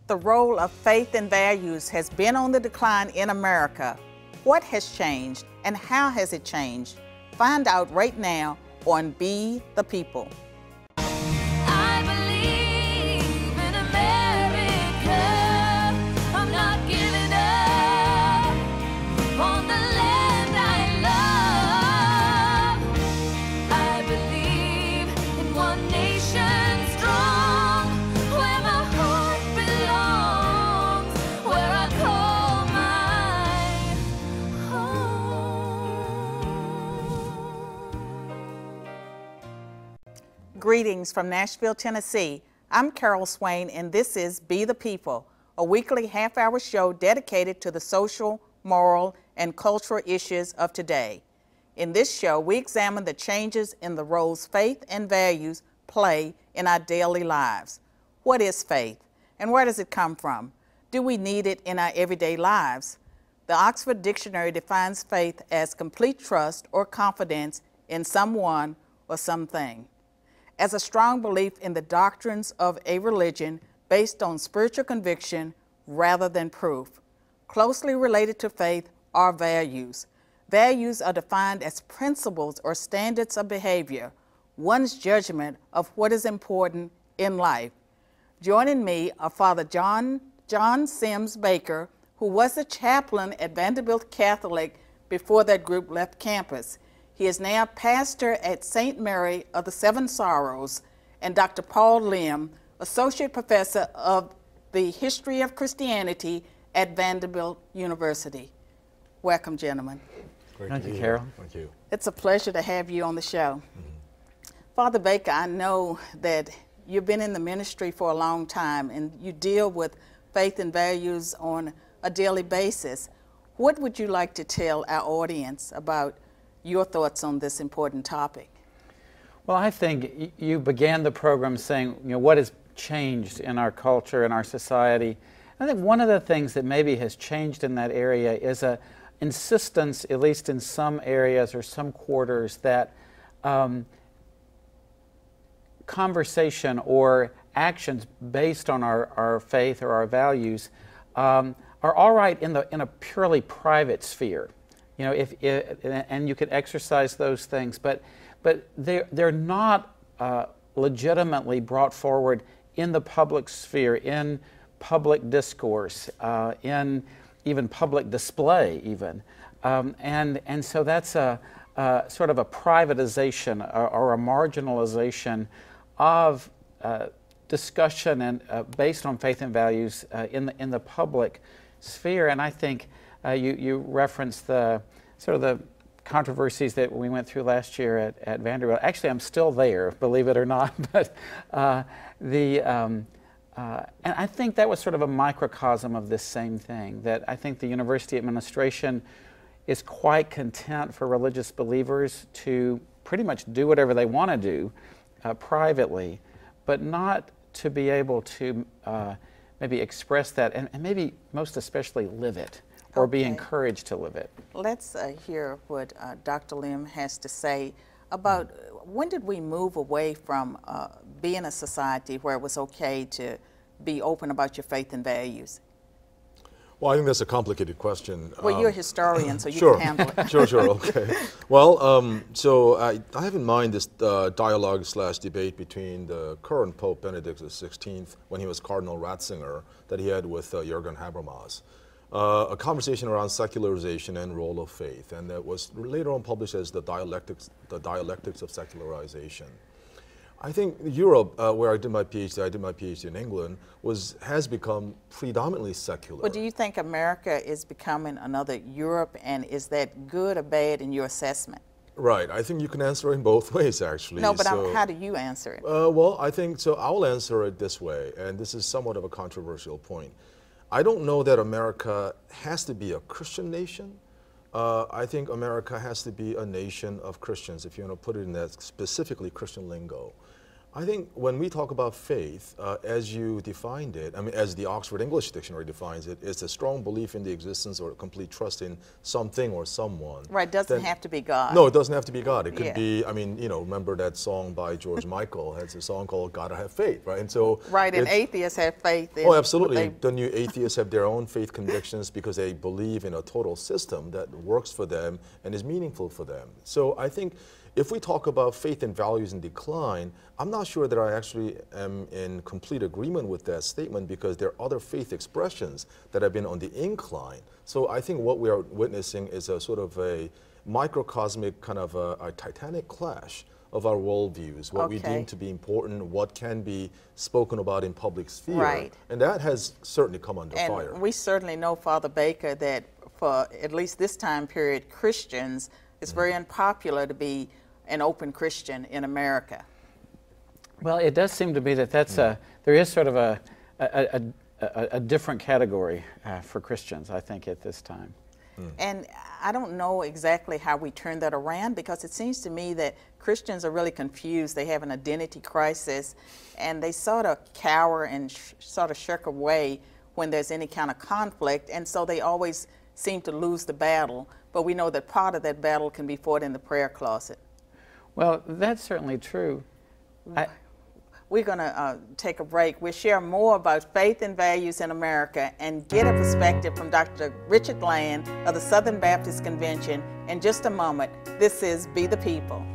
The role of faith and values has been on the decline in America. What has changed and how has it changed? Find out right now on Be the People. I believe in America. I'm not giving up on the land I love. I believe in one nation strong, where my heart belongs, where I call my home. Greetings from Nashville, Tennessee. I'm Carol Swain, and this is Be the People, a weekly half-hour show dedicated to the social, moral, and cultural issues of today. In this show, we examine the changes in the roles faith and values play in our daily lives. What is faith, and where does it come from? Do we need it in our everyday lives? The Oxford Dictionary defines faith as complete trust or confidence in someone or something, as a strong belief in the doctrines of a religion based on spiritual conviction rather than proof. Closely related to faith are values. Values are defined as principles or standards of behavior, one's judgment of what is important in life. Joining me are Father John Sims Baker, who was the chaplain at Vanderbilt Catholic before that group left campus. He is now pastor at St. Mary of the Seven Sorrows, and Dr. Paul Lim, associate professor of the history of Christianity at Vanderbilt University. Welcome, gentlemen. Thank you, Carol. Thank you. It's a pleasure to have you on the show. Father Baker, I know that you've been in the ministry for a long time and you deal with faith and values on a daily basis. What would you like to tell our audience about your thoughts on this important topic? Well, I think you began the program saying, what has changed in our culture and our society. I think one of the things that maybe has changed in that area is a insistence, at least in some areas or some quarters, that conversation or actions based on our faith or our values are all right in a purely private sphere. And you can exercise those things, but they're not legitimately brought forward in the public sphere, in public discourse, in even public display, even, and so that's a sort of a privatization or a marginalization of discussion and based on faith and values in the public sphere. And I think you referenced the sort of the controversies that we went through last year at Vanderbilt. Actually, I'm still there, believe it or not. But and I think that was sort of a microcosm of this same thing. That I think the university administration is quite content for religious believers to pretty much do whatever they want to do privately, but not to be able to maybe express that and maybe most especially live it, or be encouraged to live it. Let's hear what Dr. Lim has to say about when did we move away from being a society where it was okay to be open about your faith and values? Well, I think that's a complicated question. Well, you're a historian, so you sure. can handle it. Sure, okay. Well, so I have in mind this dialogue/debate between the current Pope Benedict XVI, when he was Cardinal Ratzinger, that he had with Jürgen Habermas. A conversation around secularization and role of faith, and that was later on published as the dialectics of secularization. I think Europe, where I did my PhD in England, has become predominantly secular. But do you think America is becoming another Europe, and is that good or bad in your assessment? Right. I think you can answer it in both ways, actually. No, but how do you answer it? Well, I think so. I'll answer it this way, and this is somewhat of a controversial point. I don't know that America has to be a Christian nation. I think America has to be a nation of Christians, if you want to put it in that specifically Christian lingo. I think when we talk about faith, as you defined it, I mean, as the Oxford English Dictionary defines it, it's a strong belief in the existence or complete trust in something or someone. Right, doesn't have to be God. No, it doesn't have to be God. It could Yeah. be, I mean, you know, remember that song by George Michael? It's a song called Gotta Have Faith, right? And so Right, and atheists have faith in oh, absolutely. what The new atheists have their own faith convictions because they believe in a total system that works for them and is meaningful for them. So I think if we talk about faith and values in decline, I'm not sure that I actually am in complete agreement with that statement because there are other faith expressions that have been on the incline. So I think what we are witnessing is a sort of a microcosmic kind of a titanic clash of our worldviews, what we deem to be important, what can be spoken about in public sphere. Right. And that has certainly come under and fire. we certainly know, Father Baker, that for at least this time period, Christians, it's very unpopular to be an open Christian in America. Well, it does seem to be that there is sort of a different category for Christians, I think, at this time. And I don't know exactly how we turn that around because it seems to me that Christians are really confused. They have an identity crisis and they sort of cower and sort of shirk away when there's any kind of conflict, and so they always seem to lose the battle. But we know that part of that battle can be fought in the prayer closet. Well, that's certainly true. We're going to take a break. We'll share more about faith and values in America and get a perspective from Dr. Richard Land of the Southern Baptist Convention in just a moment. This is Be the People.